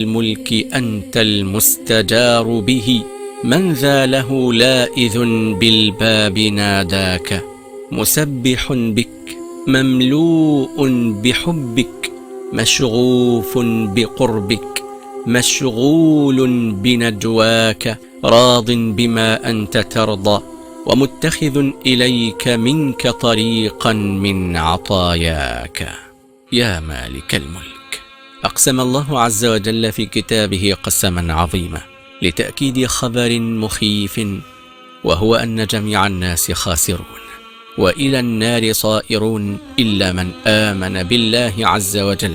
الملك أنت المستجار به، من ذا له لائذ بالباب ناداك، مسبح بك مملوء بحبك، مشغوف بقربك، مشغول بنجواك، راض بما أنت ترضى، ومتخذ إليك منك طريقا من عطاياك. يا مالك الملك. أقسم الله عز وجل في كتابه قسما عظيما لتأكيد خبر مخيف، وهو أن جميع الناس خاسرون وإلى النار صائرون إلا من آمن بالله عز وجل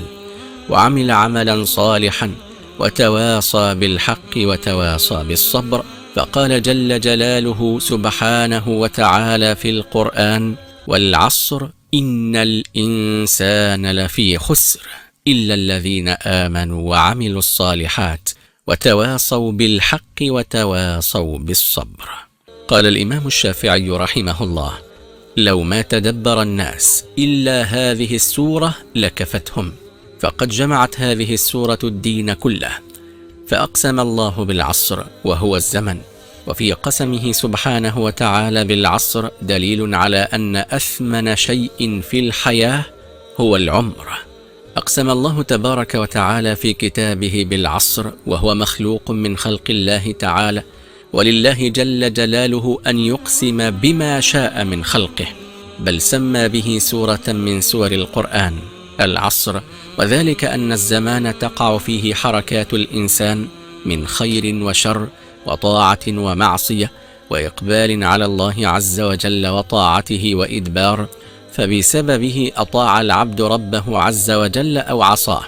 وعمل عملا صالحا وتواصى بالحق وتواصى بالصبر. فقال جل جلاله سبحانه وتعالى في القرآن: والعصر إن الإنسان لفي خسر إلا الذين آمنوا وعملوا الصالحات وتواصوا بالحق وتواصوا بالصبر. قال الإمام الشافعي رحمه الله: لو ما تدبر الناس إلا هذه السورة لكفتهم، فقد جمعت هذه السورة الدين كله. فأقسم الله بالعصر وهو الزمن، وفي قسمه سبحانه وتعالى بالعصر دليل على أن أثمن شيء في الحياة هو العمر. أقسم الله تبارك وتعالى في كتابه بالعصر وهو مخلوق من خلق الله تعالى، ولله جل جلاله أن يقسم بما شاء من خلقه، بل سمى به سورة من سور القرآن العصر، وذلك أن الزمان تقع فيه حركات الإنسان من خير وشر وطاعة ومعصية وإقبال على الله عز وجل وطاعته وإدبار، فبسببه أطاع العبد ربه عز وجل أو عصاه،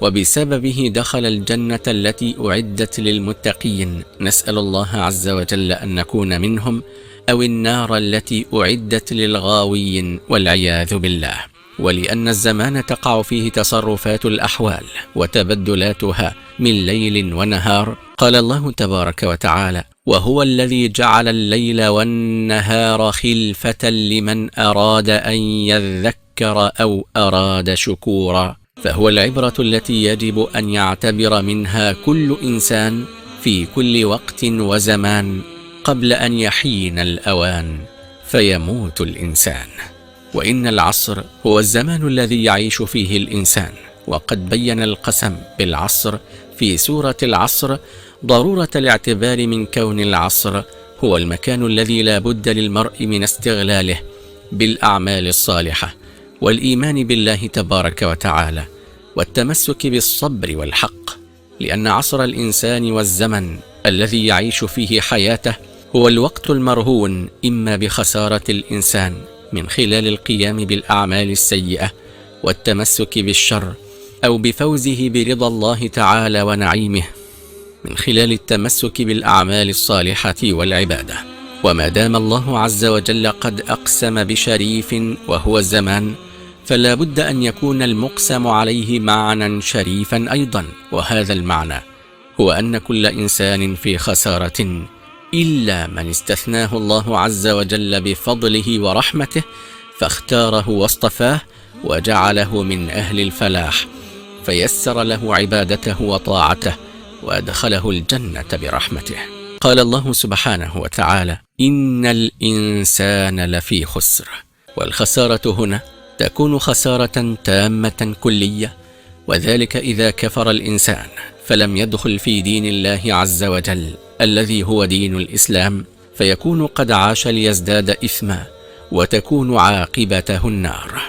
وبسببه دخل الجنة التي أعدت للمتقين، نسأل الله عز وجل أن نكون منهم، أو النار التي أعدت للغاوين والعياذ بالله. ولأن الزمان تقع فيه تصرفات الأحوال وتبدلاتها من ليل ونهار، قال الله تبارك وتعالى: وهو الذي جعل الليل والنهار خلفة لمن أراد أن يذكر أو أراد شكورا. فهو العبرة التي يجب أن يعتبر منها كل إنسان في كل وقت وزمان قبل أن يحين الأوان فيموت الإنسان. وإن العصر هو الزمان الذي يعيش فيه الإنسان، وقد بين القسم بالعصر في سورة العصر ضرورة الاعتبار من كون العصر هو المكان الذي لا بد للمرء من استغلاله بالأعمال الصالحة والإيمان بالله تبارك وتعالى والتمسك بالصبر والحق، لأن عصر الإنسان والزمن الذي يعيش فيه حياته هو الوقت المرهون إما بخسارة الإنسان من خلال القيام بالأعمال السيئة والتمسك بالشر، أو بفوزه برضا الله تعالى ونعيمه من خلال التمسك بالأعمال الصالحة والعبادة. وما دام الله عز وجل قد أقسم بشريف وهو الزمان، فلا بد أن يكون المقسم عليه معنى شريفا أيضا، وهذا المعنى هو أن كل إنسان في خسارة إلا من استثناه الله عز وجل بفضله ورحمته، فاختاره واصطفاه وجعله من أهل الفلاح، فيسر له عبادته وطاعته وأدخله الجنة برحمته. قال الله سبحانه وتعالى: إن الإنسان لفي خسر. والخسارة هنا تكون خسارة تامة كلية، وذلك إذا كفر الإنسان فلم يدخل في دين الله عز وجل الذي هو دين الإسلام، فيكون قد عاش ليزداد إثما، وتكون عاقبته النار.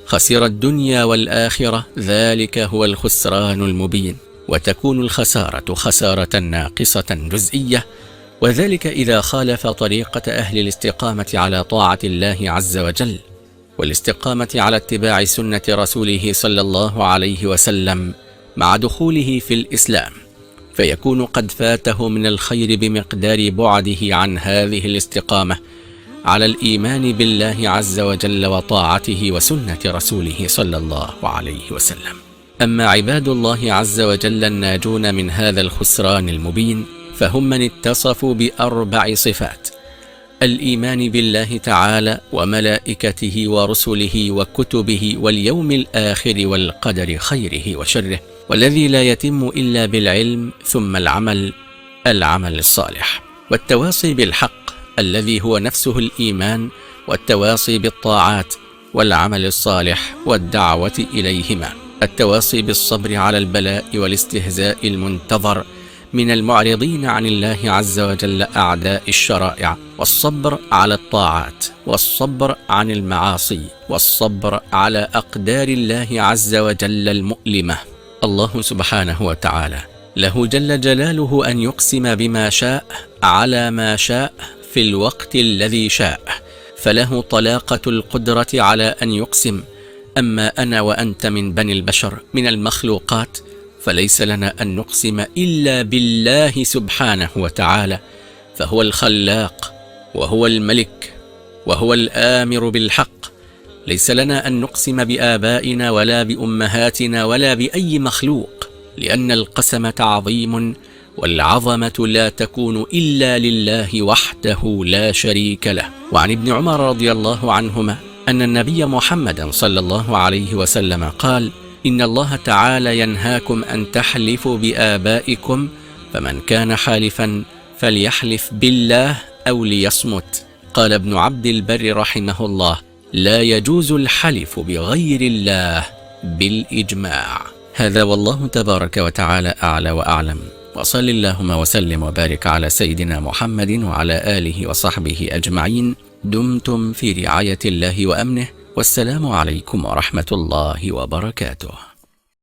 خسر الدنيا والآخرة، ذلك هو الخسران المبين. وتكون الخسارة خسارة ناقصة جزئية، وذلك إذا خالف طريقة أهل الاستقامة على طاعة الله عز وجل والاستقامة على اتباع سنة رسوله صلى الله عليه وسلم مع دخوله في الإسلام، فيكون قد فاته من الخير بمقدار بعده عن هذه الاستقامة على الإيمان بالله عز وجل وطاعته وسنة رسوله صلى الله عليه وسلم. أما عباد الله عز وجل الناجون من هذا الخسران المبين، فهم من اتصفوا بأربع صفات: الإيمان بالله تعالى وملائكته ورسله وكتبه واليوم الآخر والقدر خيره وشره، والذي لا يتم إلا بالعلم ثم العمل الصالح. والتواصي بالحق الذي هو نفسه الإيمان، والتواصي بالطاعات والعمل الصالح والدعوة إليهما. التواصي بالصبر على البلاء والاستهزاء المنتظر من المعرضين عن الله عز وجل أعداء الشرائع، والصبر على الطاعات، والصبر عن المعاصي، والصبر على أقدار الله عز وجل المؤلمة. الله سبحانه وتعالى له جل جلاله أن يقسم بما شاء على ما شاء في الوقت الذي شاء، فله طلاقة القدرة على أن يقسم. أما أنا وأنت من بني البشر من المخلوقات فليس لنا أن نقسم إلا بالله سبحانه وتعالى، فهو الخلاق وهو الملك وهو الآمر بالحق. ليس لنا أن نقسم بآبائنا ولا بأمهاتنا ولا بأي مخلوق، لأن القسم تعظيم، والعظمة لا تكون إلا لله وحده لا شريك له. وعن ابن عمر رضي الله عنهما أن النبي محمد صلى الله عليه وسلم قال: إن الله تعالى ينهاكم أن تحلفوا بآبائكم، فمن كان حالفا فليحلف بالله أو ليصمت. قال ابن عبد البر رحمه الله: لا يجوز الحلف بغير الله بالإجماع. هذا والله تبارك وتعالى أعلى وأعلم، وصل اللهم وسلم وبارك على سيدنا محمد وعلى آله وصحبه أجمعين. دمتم في رعاية الله وأمنه، والسلام عليكم ورحمة الله وبركاته.